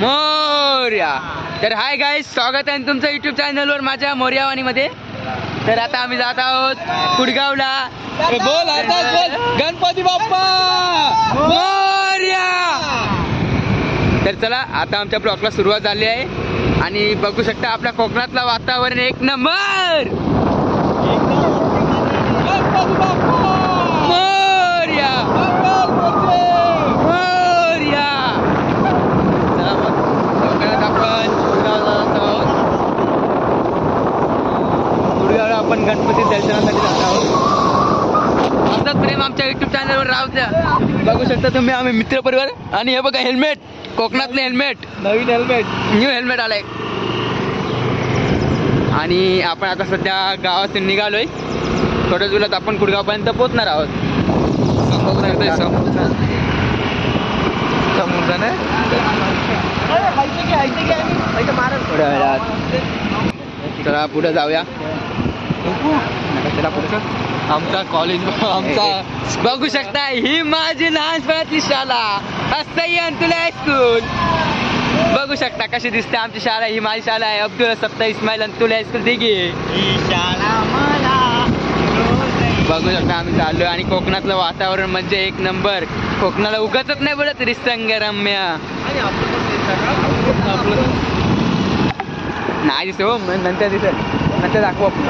मोर्या. तर hi guys, स्वागत आहे तुमचं युट्यूब चॅनलवर माझ्या मोर्यावानी मध्ये. तर आता आम्ही जात आहोत कुडगावला. बोल गणपती बाप्पा मोर्या. तर चला आता आमच्या ब्लॉगला सुरुवात झाली आहे आणि बघू शकता आपल्या कोकणातलं वातावरण एक नंबर. गणपती बाप्पा मोर्या मोर्या. चला मग लवकरात आपण कुडगावला जात आहोत. कुडगावला आपण गणपती दर्शनासाठी जात आहोत. असंच प्रेम आमच्या युट्यूब चॅनलवर राहू द्या. बघू शकता तुम्ही आम्ही मित्र परिवार. आणि हे बघा हेल्मेट, कोकणातले हेल्मेट, नवीन हेल्मेट, न्यू हेल्मेट आलाय. आणि आपण आता सध्या गावातून निघालोय. थोड्या दिवसात आपण कुडगावपर्यंत पोहोचणार आहोत. समुद्र नाही थोड्या वेळात चला पुढे जाऊया. चला पुढे. आमचा कॉलेज आमचा बघू शकता ही माझी लहानपणातली शाळा असताई अंतुले हायस्कूल. बघू शकता कशी दिसते आमची शाळा. ही माझी शाळा आहे, अब्दुल सत्ता इस्माईल अंतुले हायस्कूल दिघे. बघू शकता आम्ही चाललोय आणि कोकणातलं वातावरण म्हणजे एक नंबर. कोकणाला उगाचच नाही बोलत निसर्गरम्य. नाही दिसत हो, नंतर दिसेल, नंतर दाखवू आपण.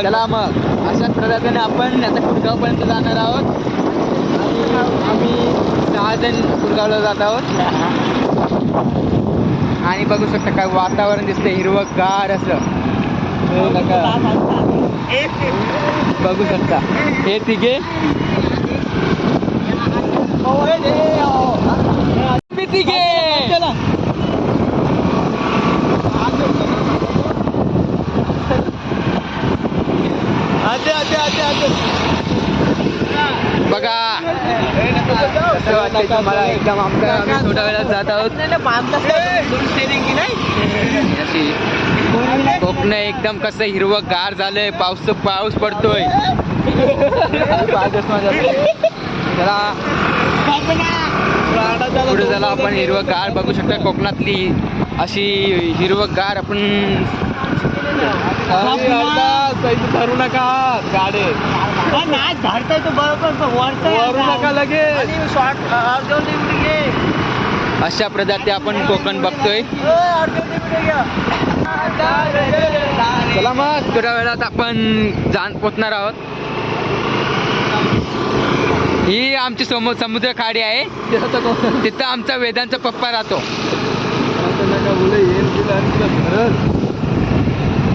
चला मग अशाच प्रकारे आपण आता कुडगावपर्यंत जाणार आहोत. आम्ही 6 जण कुडगावला जात आहोत. आणि बघू शकता काय वातावरण दिसतंय, हिरवंगार असं. बघू शकता हे तिघे तिघे बघा मला एकदम आमच्या आम्ही थोड्या वेळात जात आहोत. कोकण एकदम कसं हिरवंगार झालंय. पाऊस पडतोय. चला पुढे झाला आपण हिरवंगार बघू शकता. कोकणातली अशी हिरवंगार आपण धरू नका गाडे झाडताय तो बरोबर नका लगेच. अशा प्रजाती आपण कोकण बघतोय. चला मग थोड्या वेळात आपण पोचणार आहोत. ही आमची समुद्र खाडी आहे. तिथं आमचा वेदांचा पप्पा राहतो.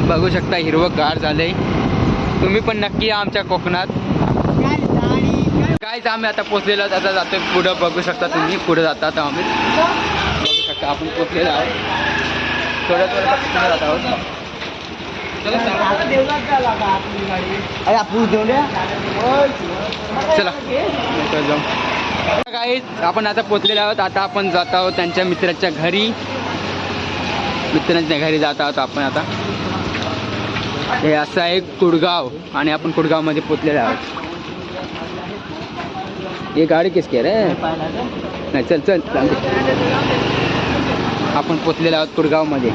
बघू शकता हिरवंगार झालंय. तुम्ही पण नक्की या आमच्या कोकणात. कायच आम्ही आता पोचलेलो आता जातोय पुढं. बघू शकता तुम्ही पुढे जातात आम्ही. बघू शकता आपण पोचलेलो आहोत. थोड्या जात आहोत. चला जाऊ. काहीच आपण आता पोचलेलो आहोत. आता आपण जात आहोत त्यांच्या मित्राच्या घरी. मित्रांच्या घरी जात आहोत आपण आता. हे असं आहे कुडगाव आणि आपण कुडगावमध्ये पोचलेलो आहोत. ये गाडी किसकी रे नाही. चल चल आपण पोचलेलो आहोत कुडगावमध्ये.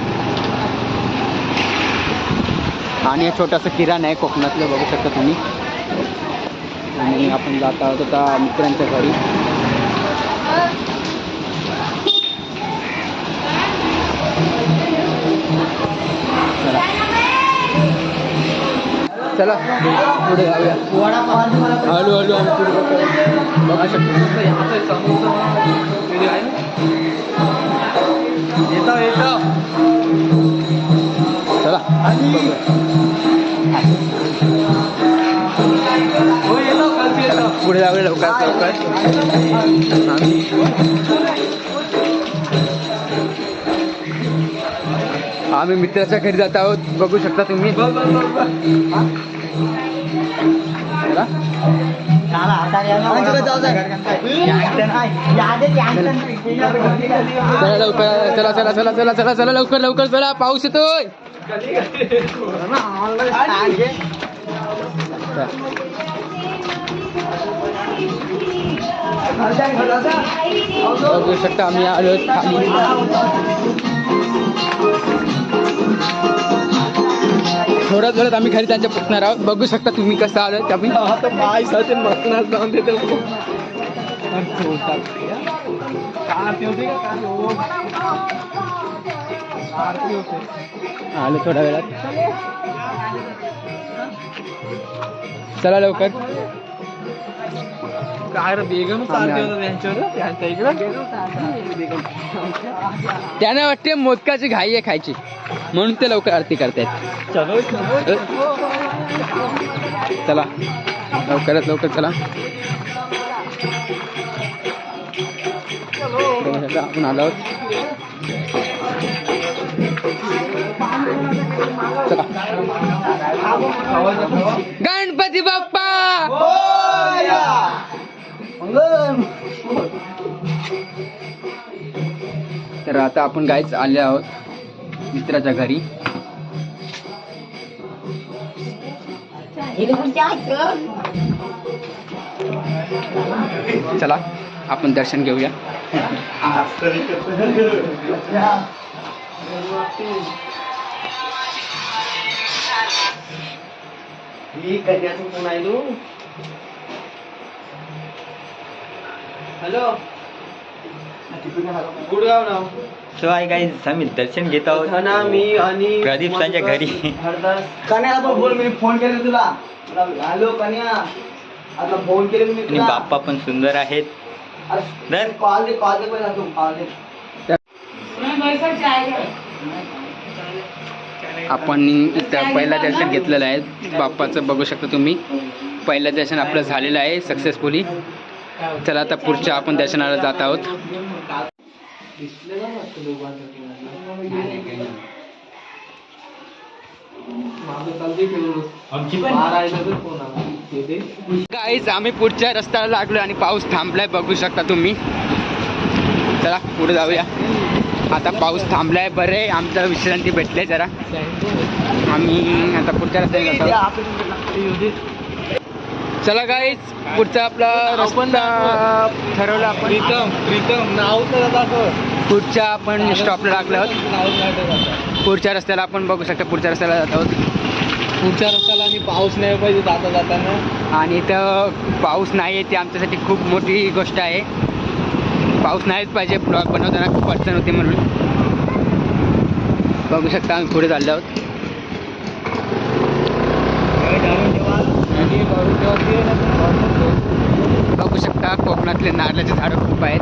आणि हे छोटंसं किराणा आहे कोकणातलं बघू शकता तुम्ही. आणि आपण जात आहोत आता मित्रांच्या घरी. चला पुढे जाऊया. हळू हळू आम्ही पुढे बघू शकतो. चला पुढे जाऊया लवकर. आम्ही मित्राच्या घरी जात आहोत. बघू शकता तुम्ही. चला लवकर. चला चला चला चला चला चला लवकर लवकर चला. पाऊस येतोय. बघू शकता आम्ही आलो खाली. थोड्याच वेळात आम्ही खाली त्यांच्या पोचणार आहोत. बघू शकता तुम्ही कसं आलो आम्ही. आलो थोड्या वेळात. चला लवकर. काय रे बेगम चालते होतं त्यांच्यावर त्यांच्या इकडं. त्यांना वाटते मोदकाची घाई आहे खायची म्हणून ते लवकर आरती करतायत. चलो चला लवकरात लवकर चला. आपण आलो आहोत. चला. गणपती बाप्पा. तर आता आपण गाईच आले आहोत मित्राच्या घरी. चला आपण दर्शन घेऊया. हॅलो गुडगाव नाव. सो आहे काही आम्ही दर्शन घेत आहोत ना मी आणि प्रदीप त्यांच्या घरी. कन्या बोल. मी फोन केला तुला. हॅलो कन्या आता फोन केले मी आणि तुला. बाप्पा पण सुंदर आहेत. धर. कॉल दे पहिला तू कॉल दे. आपण इथं पहिलं दर्शन घेतलेलं आहे बाप्पाचं. बघू शकता तुम्ही पहिलं दर्शन आपलं झालेलं आहे सक्सेसफुली. चला आता पुढच्या आपण दर्शनाला जात आहोत. गाईज आम्ही पुढच्या रस्त्याला लागलो आणि पाऊस थांबलाय. बघू शकता तुम्ही. चला पुढे जाऊया. आता पाऊस थांबलाय. बरे आमचं विश्रांती भेटले जरा. आम्ही आता पुढच्या रस्त्याने जात आहोत. चला गाईज पुढचा आपला रस्ता ठरवला आपण. प्रीतम नाव तर दाखव. पुढच्या आपण स्टॉपला लागलो आहोत. पुढच्या रस्त्याला आपण बघू शकता पुढच्या रस्त्याला जात आहोत. पुढच्या रस्त्याला आणि पाऊस नाही पाहिजे जाताना. आणि इथं पाऊस नाही आहे ती आमच्यासाठी खूप मोठी गोष्ट आहे. पाऊस नाहीच पाहिजे. ब्लॉग बनवताना खूप अडचण होती म्हणून. बघू शकता आम्ही पुढे चाललो आहोत. बघू शकता कोकणातले नारळाचे झाडं खूप आहेत.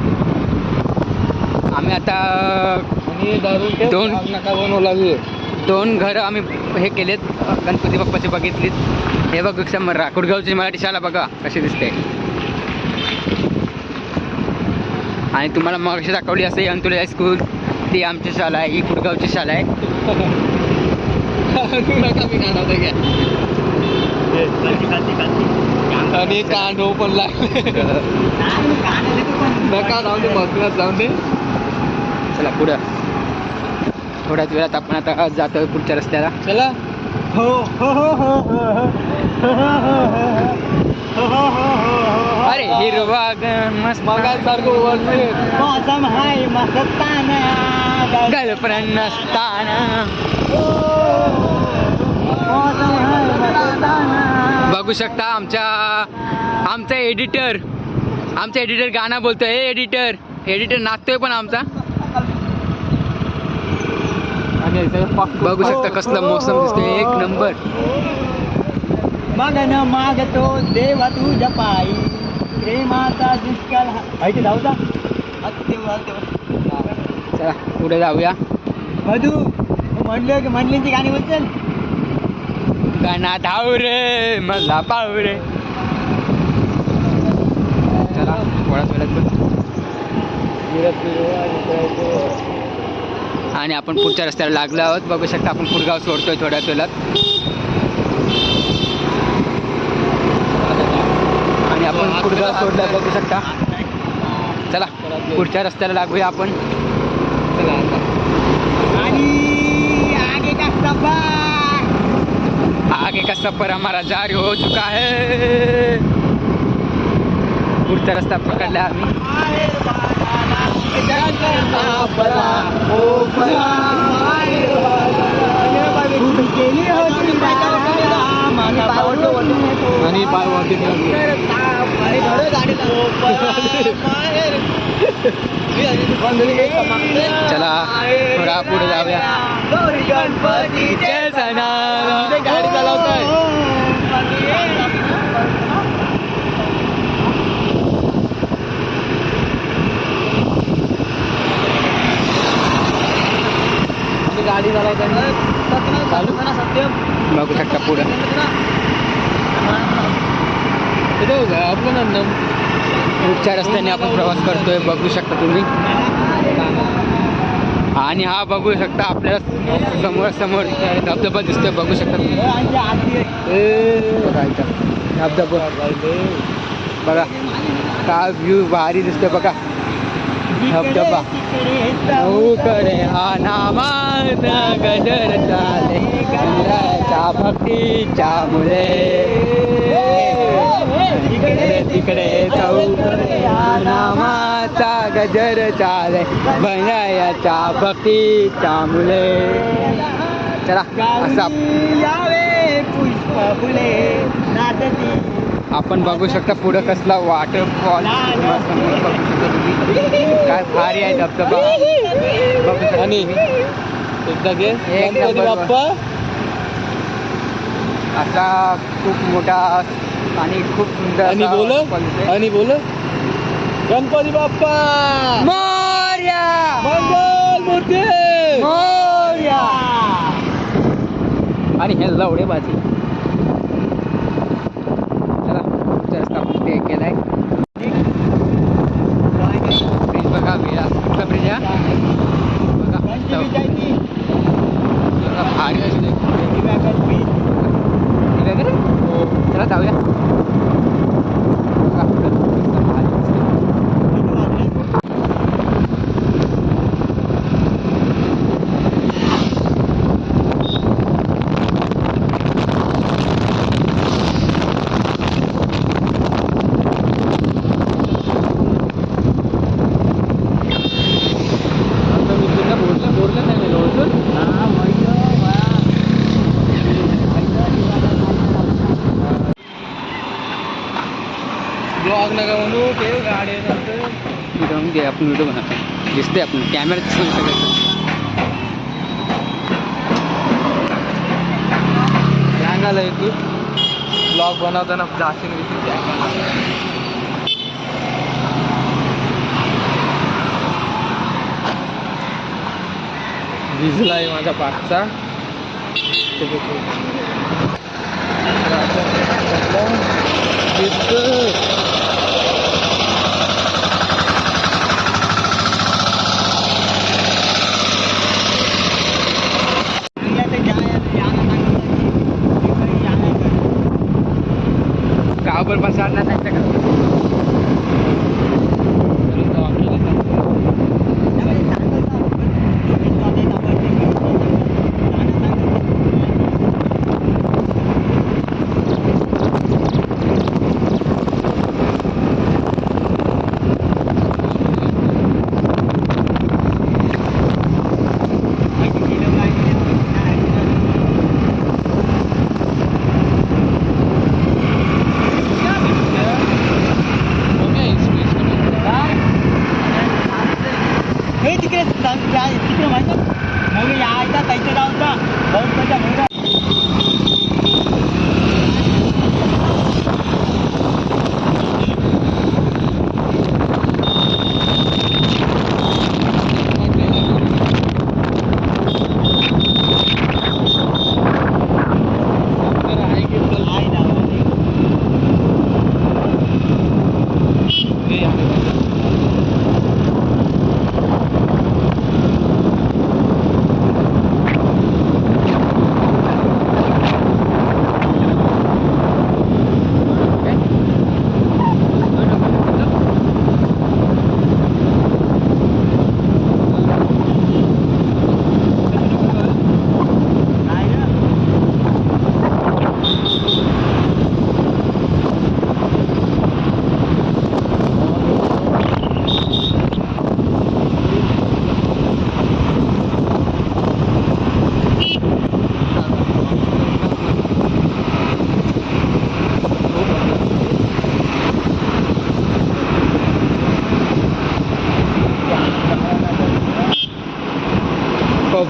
आम्ही आता दोन घरं आम्ही हे केलेत गणपती बाप्पाचे बघितलीत. हे बघू समोर राकुडगावची मराठी शाळा बघा कशी दिसते. आणि तुम्हाला मग अशी दाखवली असं अंतुले हायस्कूल ती आमची शाळा आहे. ही कुडगावची शाळा आहे. आणि कांडो पण लागले. नका जाऊन दे मसनात जाऊन दे. चला पुढं. थोड्याच वेळात आपण आता जातोय पुढच्या रस्त्याला. चला. हो हो हो हो अरे हिरवा मस्त मगासारखं वरते. मौसम हाय मस्ताना. गर्लफ्रेंड नसताना. मौसम हाय मस्ताना. बघू शकता आमचा एडिटर गाणं बोलतोय. एडिटर नाचतोय पण आमचा. बघू शकता कसला मोसम दिसतोय एक नंबर. मगन मागतो देवा तुझ्या पायी प्रेमाचा दुष्काळ. ऐक धावता. चला पुढे जाऊया. मधू म्हणलं की म्हणलींची गाणी बोलचल. गाणा धाव रे मला पाहू रे. चला थोड्याच वेळात. आणि आपण पुढच्या रस्त्याला लागलो आहोत. बघू शकता आपण पुरगाव सोडतोय थोड्याच वेळात. आणि आपण पुरगाव सोडला बघू शकता. चला पुढच्या रस्त्याला लागूया आपण. आगे का सफर हमारा जारी हो चुका है. पुढचा रस्ता पकडला आम्ही. आणि पाय वरती चला थोडा पुढे जाऊया. गाडी चालवताय. गाडी चालवताय चालू बघू शकता पुढं आपलं नंदन पुढच्या रस्त्याने आपण प्रवास करतोय. बघू शकता तुम्ही. आणि हा बघू शकता आपल्याला समोर समोर धबधबा दिसतोय. बघू शकता तुम्ही. धबधबा बघा काय व्ह्यू भारी दिसतोय बघा. धबधबा कडे हा नामाचा गजर चाले गंगाच्या भक्तीच्या मुळे तिकडे चौकडे हा नामाचा गजर चाले भंगायाच्या भक्तीच्या मुळे. चला असा पुष्प फुले नाचती. आपण बघू शकता पुढं कसला वॉटरफॉल समोर बघू शकता तुम्ही. काय भारी आहे धबधबा बघू शकता. आणि एकदा घे एक गणपती नंबर. बाप्पा. असा खूप मोठा आणि खूप सुंदर आणि असा बोल waterfall दिसतोय. आणि बोल गणपती बाप्पा मोरया मंगल मूर्ती मोरया. आणि हे लवडे बाजी. चला पुढचा रस्ता आपण ते केलाय. ब्रिज बघा कुठला ब्रिज आहे बघा. भारी असते. चला जाऊया. बघा, पुढं भारी दिसतंय. बोललं नाही गेलो होतो. ब्लॉग नका म्हणू ते गाडी जाऊन घे आपण व्हिडिओ बनवतो. दिसते आपण कॅमेरा दिसून सगळं. गँग आलं तू ब्लॉग बनवताना जाशील भिजलाय माझा पाठचा. गावभर बसणार नाही का.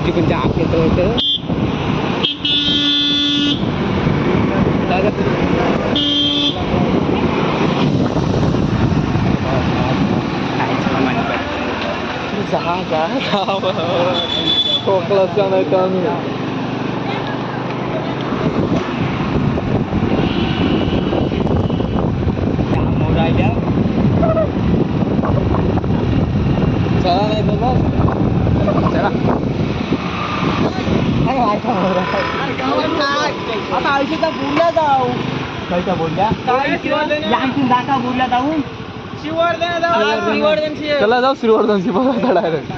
पबजी पण जाम खेळतो होतं. खोकलाचा नाही तर आम्ही चला नाही तर बस. चला आता आयुष्याचा बोलल्या जाऊ खायच्या बोलल्या आणखीन दाखा बोलल्या जाऊन चला जाऊ श्रीवर्धनशी बघा डायरेक्ट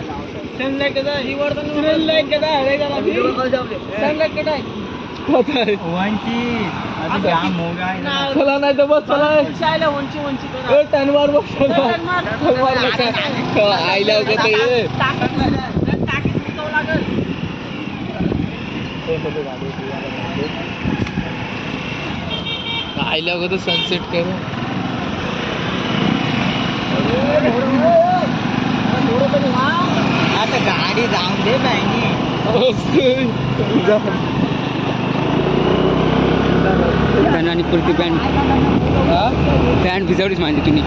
चला नाही तर बस चला टनवार बस आईला आईला अगोदर सनसेट करू. आता गाडी जाऊन दे पॅन आणि पुरती पॅन्ट पॅन्ट भिजवलीच माझी तुम्ही.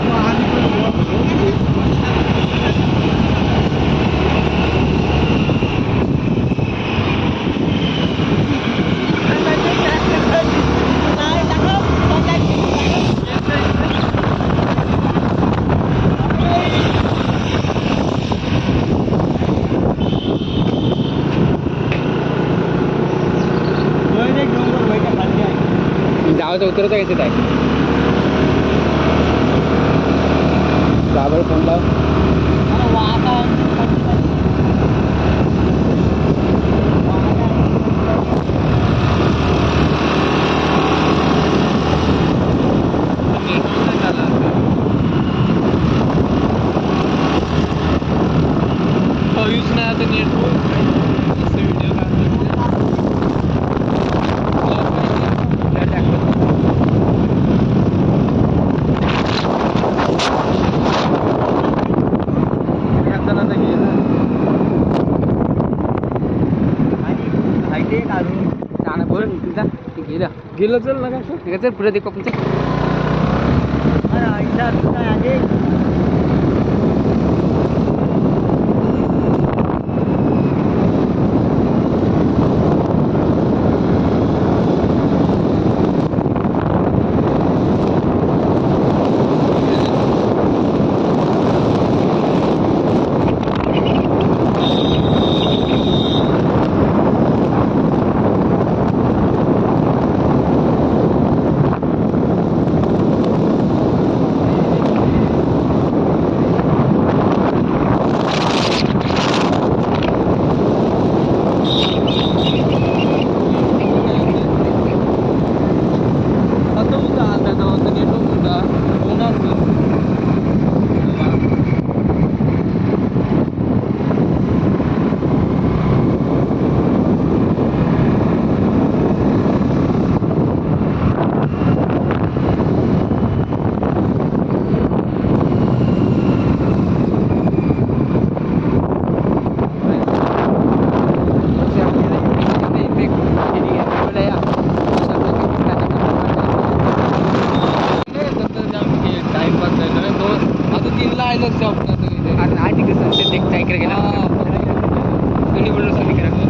जावं तर उतरत आहे काय गाबर फोन लाव. पाऊस नाही आता नीट व्हिडिओ गेलं चल ना चल पुढे देखो आपण राहिलं आज तिकडे सनसेट देखता इकडे गेला. दोन्ही बोललो सगळीकडे